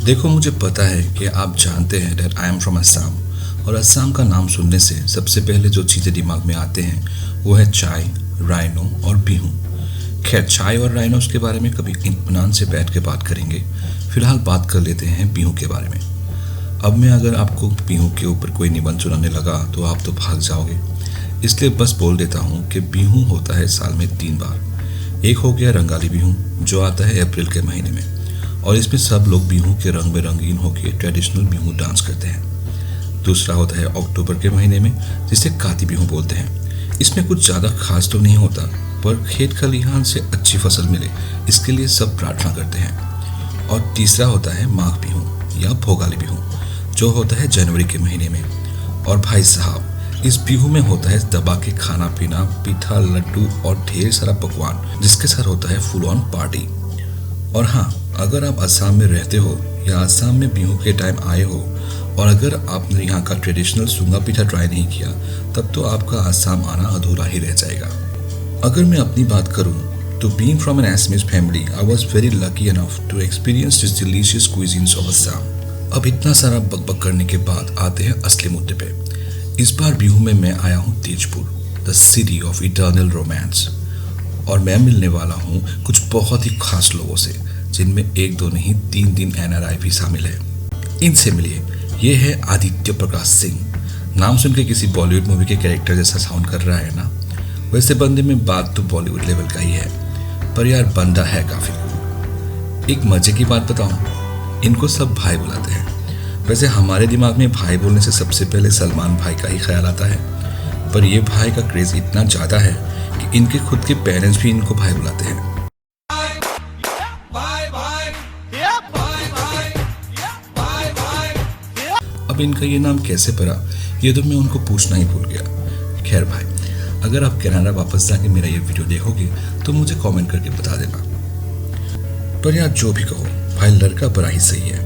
देखो, मुझे पता है कि आप जानते हैं that I am from Assam, और असम का नाम सुनने से सबसे पहले जो चीज़ें दिमाग में आते हैं वो है चाय, राइनो और बिहू। खैर, चाय और राइनोस के बारे में कभी इत्मीनान से बैठ के बात करेंगे। फिलहाल बात कर लेते हैं बिहू के बारे में। अब मैं अगर आपको बिहू के ऊपर कोई निबंध सुनाने लगा तो आप तो भाग जाओगे, इसलिए बस बोल देता हूँ कि बिहू होता है साल में 3 बार। एक हो गया रंगाली बिहू, जो आता है अप्रैल के महीने में, और इसमें सब लोग बिहू के रंग में रंगीन होकर ट्रेडिशनल बिहू डांस करते हैं। दूसरा होता है अक्टूबर के महीने में, जिसे काती बिहू बोलते हैं। इसमें कुछ ज़्यादा खास तो नहीं होता, पर खेत खलिहान से अच्छी फसल मिले इसके लिए सब प्रार्थना करते हैं। और तीसरा होता है माघ बिहू या भोगाली बिहू, जो होता है जनवरी के महीने में। और भाई साहब, इस बिहू में होता है दबा के खाना पीना, पीठा, लड्डू और ढेर सारा पकवान, जिसके साथ होता है फुल ऑन पार्टी। और हाँ, अगर आप असम में रहते हो या असम में बिहू के टाइम आए हो और अगर आपने यहाँ का ट्रेडिशनल सुंगा पीठा ट्राई नहीं किया, तब तो आपका असम आना अधूरा ही रह जाएगा। अगर मैं अपनी बात करूँ तो being from an Assamese family, I was very lucky enough to experience this delicious cuisines of Assam. अब इतना सारा बकबक करने के बाद आते हैं असली मुद्दे पे। इस बार बिहू में मैं आया हूँ Tezpur, the city of eternal romance, और मैं मिलने वाला हूँ कुछ बहुत ही खास लोगों से, जिनमें 1-2 नहीं 3 दिन NRI भी शामिल है। इनसे मिलिए। ये है आदित्य प्रकाश सिंह। नाम सुन के किसी बॉलीवुड मूवी के कैरेक्टर जैसा साउंड कर रहा है ना? वैसे बंदे में बात तो बॉलीवुड लेवल का ही है, पर यार बंदा है काफ़ी कूल। एक मजे की बात बताऊँ, इनको सब भाई बुलाते हैं। वैसे हमारे दिमाग में भाई बोलने से सबसे पहले सलमान भाई का ही ख्याल आता है, पर ये भाई का क्रेज़ इतना ज़्यादा है कि इनके खुद के पेरेंट्स भी इनको भाई बुलाते हैं। अब इनका ये नाम कैसे पड़ा, ये तो मैं उनको पूछना ही भूल गया। खैर भाई, अगर आप कनाडा वापस जाके मेरा ये वीडियो देखोगे तो मुझे कमेंट करके बता देना। पर यार जो भी कहो, भाई लड़का बड़ा ही सही है।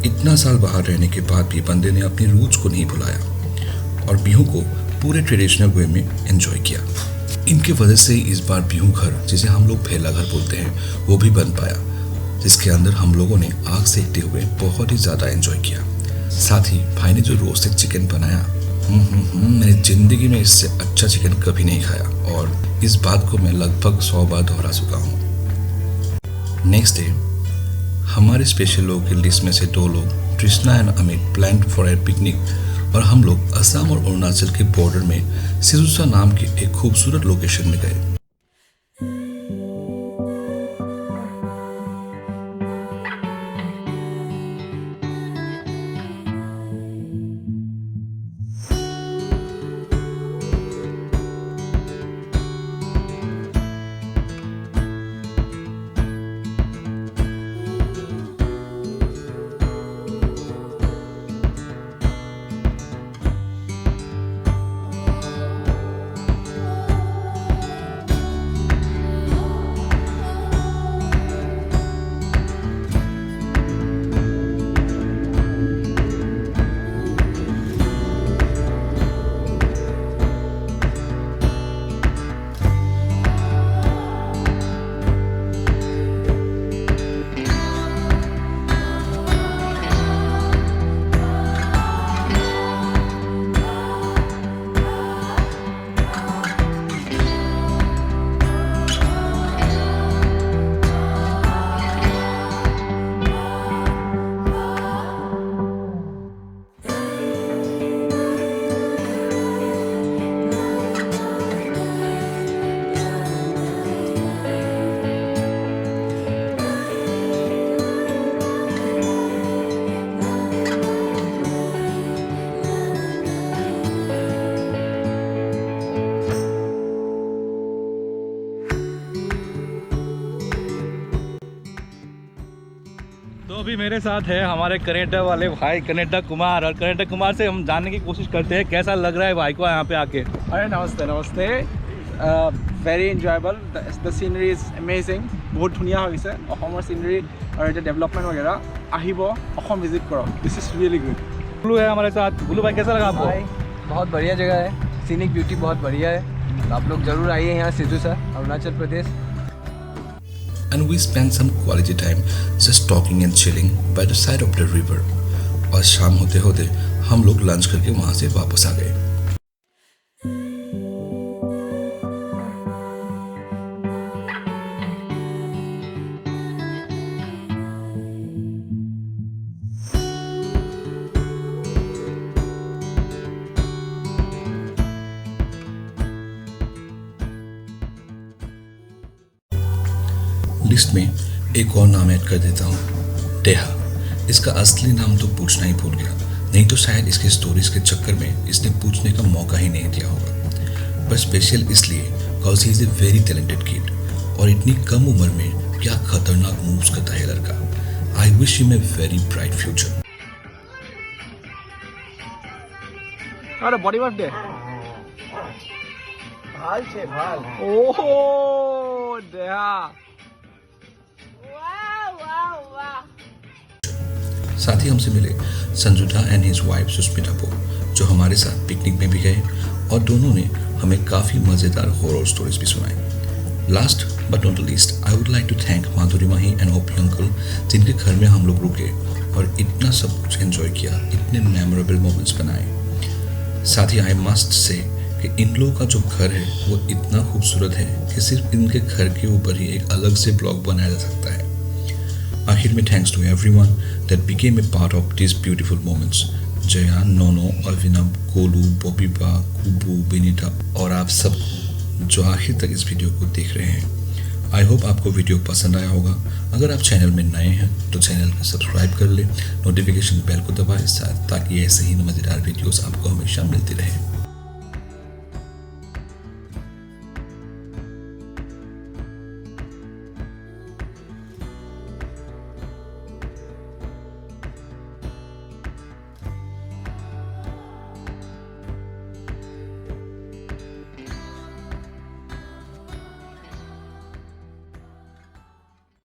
इतना साल बाहर रहने के बाद भी बंदे ने अपनी रूट्स को नहीं भुलाया और बिहू को पूरे ट्रेडिशनल वे में एंजॉय किया। इनकी वजह से इस बार बिहू घर, जिसे हम लोग भेला घर बोलते हैं, वो भी बन पाया, जिसके अंदर हम लोगों ने आग सेकते हुए बहुत ही ज़्यादा एंजॉय किया। साथ ही भाई ने जो रोस्टेड चिकन बनाया, मैंने ज़िंदगी में इससे अच्छा चिकन कभी नहीं खाया, और इस बात को मैं लगभग 100 बार दोहरा चुका हूँ। नेक्स्ट डे हमारे स्पेशल लोगों की लिस्ट में से 2 लोग, Krishna and Amit, plan for a picnic, और हम लोग असम और अरुणाचल के बॉर्डर में सिजुसा नाम की एक खूबसूरत लोकेशन में गए। तो अभी मेरे साथ है हमारे कनाडा वाले भाई कनाडा कुमार, और कनाडा कुमार से हम जानने की कोशिश करते हैं कैसा लग रहा है भाई को यहाँ पे आके। अरे नमस्ते नमस्ते, very enjoyable, the scenery is amazing, बहुत ধুনীয়া হৈছে অসমৰ scenery और ये डेवलपमेंट वगैरह আহিব অসম विजिट करो, this is really good। गुलू है हमारे साथ। गुलू भाई कैसा लगा आपको? भाई बहुत बढ़िया जगह है, सीनिक ब्यूटी बहुत बढ़िया है, तो आप लोग ज़रूर आइए यहाँ सिजुसा, Arunachal Pradesh. and we spent some quality time just talking and chilling by the side of the river. और शाम होते होते हम लोग लंच करके वहाँ से वापस आ गए. लिस्ट में एक और नाम ऐड कर देता हूँ, डेहा. इसका असली नाम तो पूछना ही भूल गया, नहीं तो शायद इसके स्टोरीज के चक्कर में इसने पूछने का मौका ही नहीं दिया होगा. पर स्पेशल इसलिए because he is a very talented kid, और इतनी कम उम्र में क्या खतरनाक मूव्स करता है लड़का. I wish him a very bright future. আরে বডি ওয়ার্ক দে ভাল ছে ভাল ওহো দেহা साथ ही हमसे मिले संजुदा एंड हिज वाइफ सुष्मिता पो, जो हमारे साथ पिकनिक में भी गए और दोनों ने हमें काफ़ी मज़ेदार हॉरर स्टोरीज भी सुनाई. Last but not the least, I would like to thank Madhuri Mahi and OP uncle, जिनके घर में हम लोग रुके और इतना सब कुछ एंजॉय किया, इतने मेमोरेबल मोमेंट्स बनाए. साथ ही आई मस्ट से कि इन लोगों का जो घर है वो इतना खूबसूरत है कि सिर्फ इनके घर के ऊपर ही एक अलग से ब्लॉग बनाया जा सकता है. आखिर में thanks to everyone that became a part of this beautiful moments. Jaya, Nono, Abhinav, Kolu, Bobiba, कुबू, Benita और आप सब जो आखिर तक इस वीडियो को देख रहे हैं. आई होप आपको वीडियो पसंद आया होगा. अगर आप चैनल में नए हैं तो चैनल को सब्सक्राइब कर ले, नोटिफिकेशन बेल को दबाएं ताकि ऐसे ही मज़ेदार वीडियोस आपको हमेशा मिलती रहे.